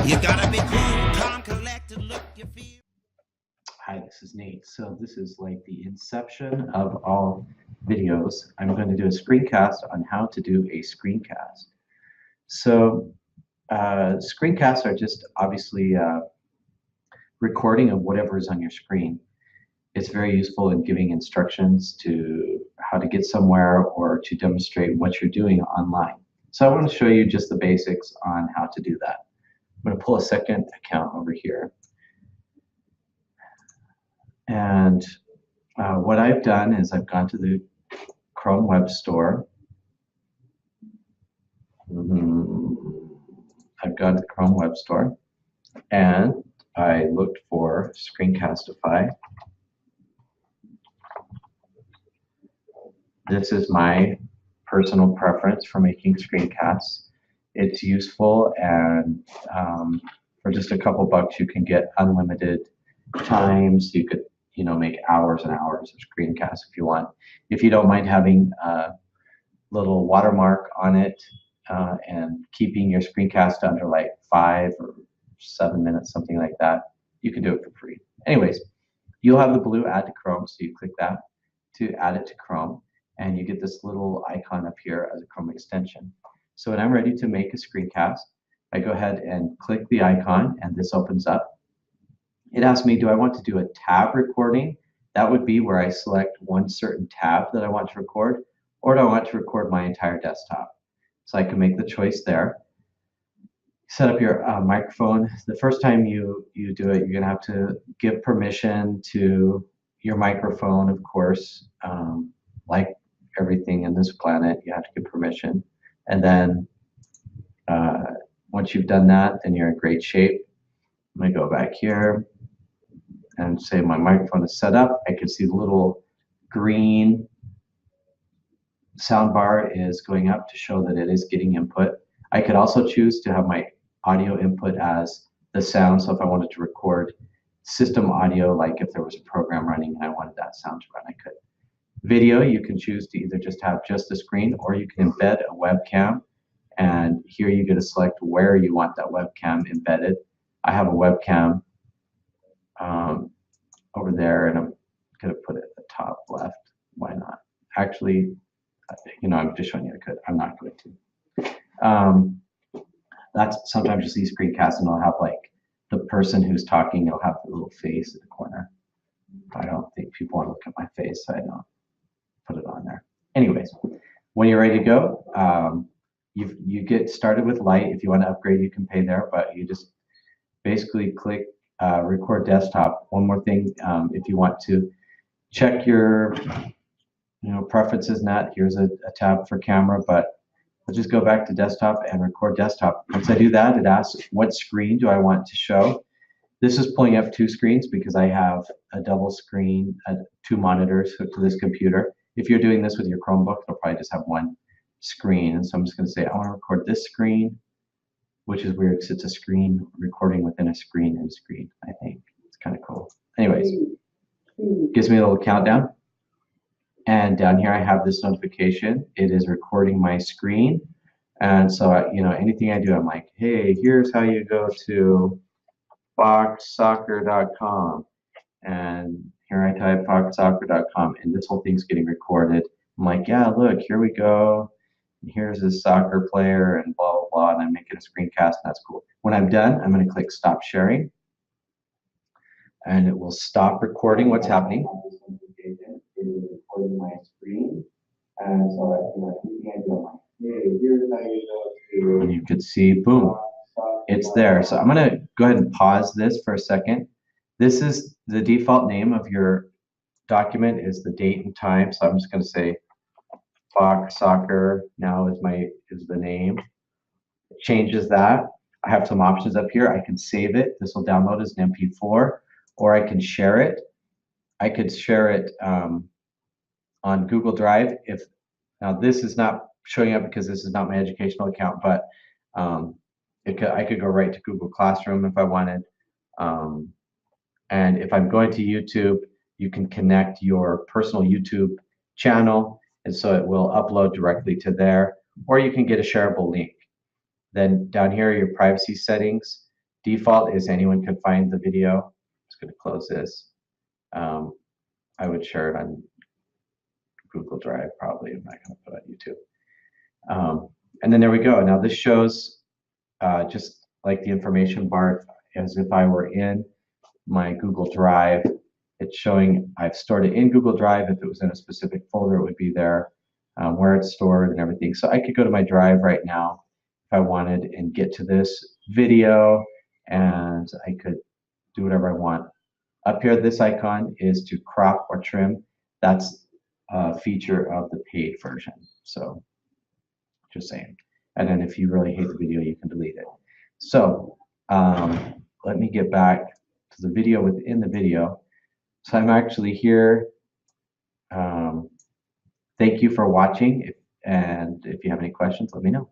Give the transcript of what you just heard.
You gotta be cool, calm, collected, look your feel. Hi, this is Nate. So this is like the inception of all videos. I'm going to do a screencast on how to do a screencast. So screencasts are just obviously recording of whatever is on your screen. It's very useful in giving instructions to how to get somewhere or to demonstrate what you're doing online. So I want to show you just the basics on how to do that. I'm going to pull a second account over here. And what I've done is I've gone to the Chrome Web Store. I've gone to the Chrome Web Store and I looked for Screencastify. This is my personal preference for making screencasts. It's useful, and for just a couple bucks you can get unlimited times. You could make hours and hours of screencasts if you want. If you don't mind having a little watermark on it and keeping your screencast under like 5 or 7 minutes, something like that, you can do it for free. Anyways, you'll have the blue add to Chrome, so you click that to add it to Chrome, and you get this little icon up here as a Chrome extension. So when I'm ready to make a screencast, I go ahead and click the icon, and this opens up. It asks me, do I want to do a tab recording? That would be where I select one certain tab that I want to record, or do I want to record my entire desktop? So I can make the choice there. Set up your microphone. The first time you do it, you're going to have to give permission to your microphone, of course. Like everything in this planet, you have to give permission. And then once you've done that, then you're in great shape. I'm going to go back here and say my microphone is set up. I can see the little green sound bar is going up to show that it is getting input. I could also choose to have my audio input as the sound. So if I wanted to record system audio, like if there was a program running and I wanted that sound to run, I could. Video, you can choose to either just have just the screen, or you can embed a webcam. And here you get to select where you want that webcam embedded. I have a webcam over there, and I'm going to put it at the top left. Why not? Actually, I'm just showing you I could. I'm not going to. That's sometimes you see screencasts and they'll have like the person who's talking, they'll have the little face in the corner. I don't think people want to look at my face, so I don't put it on there. Anyways, when you're ready to go, you get started with light. If you want to upgrade, you can pay there, but you just basically click record desktop. One more thing, if you want to check your preferences and that, here's a tab for camera, but let's just go back to desktop and record desktop. Once I do that, it asks what screen do I want to show. This is pulling up 2 screens because I have a double screen, 2 monitors hooked to this computer. If you're doing this with your Chromebook, it'll probably just have 1 screen. And so I'm just going to say I want to record this screen, which is weird because it's a screen recording within a screen in a screen, I think. It's kind of cool. Anyways, gives me a little countdown. And down here I have this notification. It is recording my screen. And so, anything I do, I'm like, hey, here's how you go to foxsoccer.com. And here I type foxsoccer.com, and this whole thing's getting recorded. I'm like, yeah, look, here we go. And here's this soccer player and blah, blah, blah. And I'm making a screencast, and that's cool. When I'm done, I'm going to click stop sharing. And it will stop recording what's happening. It is recording my screen. And so, and you could see, boom, it's there. So I'm going to go ahead and pause this for a second. This is the default name of your document, is the date and time. So I'm just going to say Fox Soccer now is the name. It changes that. I have some options up here. I can save it. This will download as an MP4, or I can share it. I could share it on Google Drive. Now this is not showing up because this is not my educational account, but I could go right to Google Classroom if I wanted. And if I'm going to YouTube, you can connect your personal YouTube channel, and so it will upload directly to there, or you can get a shareable link. Then down here are your privacy settings. Default is anyone can find the video. I'm just going to close this. I would share it on Google Drive probably. I'm not going to put it on YouTube. And then there we go. Now this shows just like the information bar as if I were in my Google Drive. It's showing I've stored it in Google Drive. If it was in a specific folder, it would be there, where it's stored and everything. So I could go to my drive right now if I wanted and get to this video, and I could do whatever I want. Up here, this icon is to crop or trim. That's a feature of the paid version. So just saying. And then if you really hate the video, you can delete it. So let me get back to the video within the video. So I'm actually here. Thank you for watching. And if you have any questions, let me know.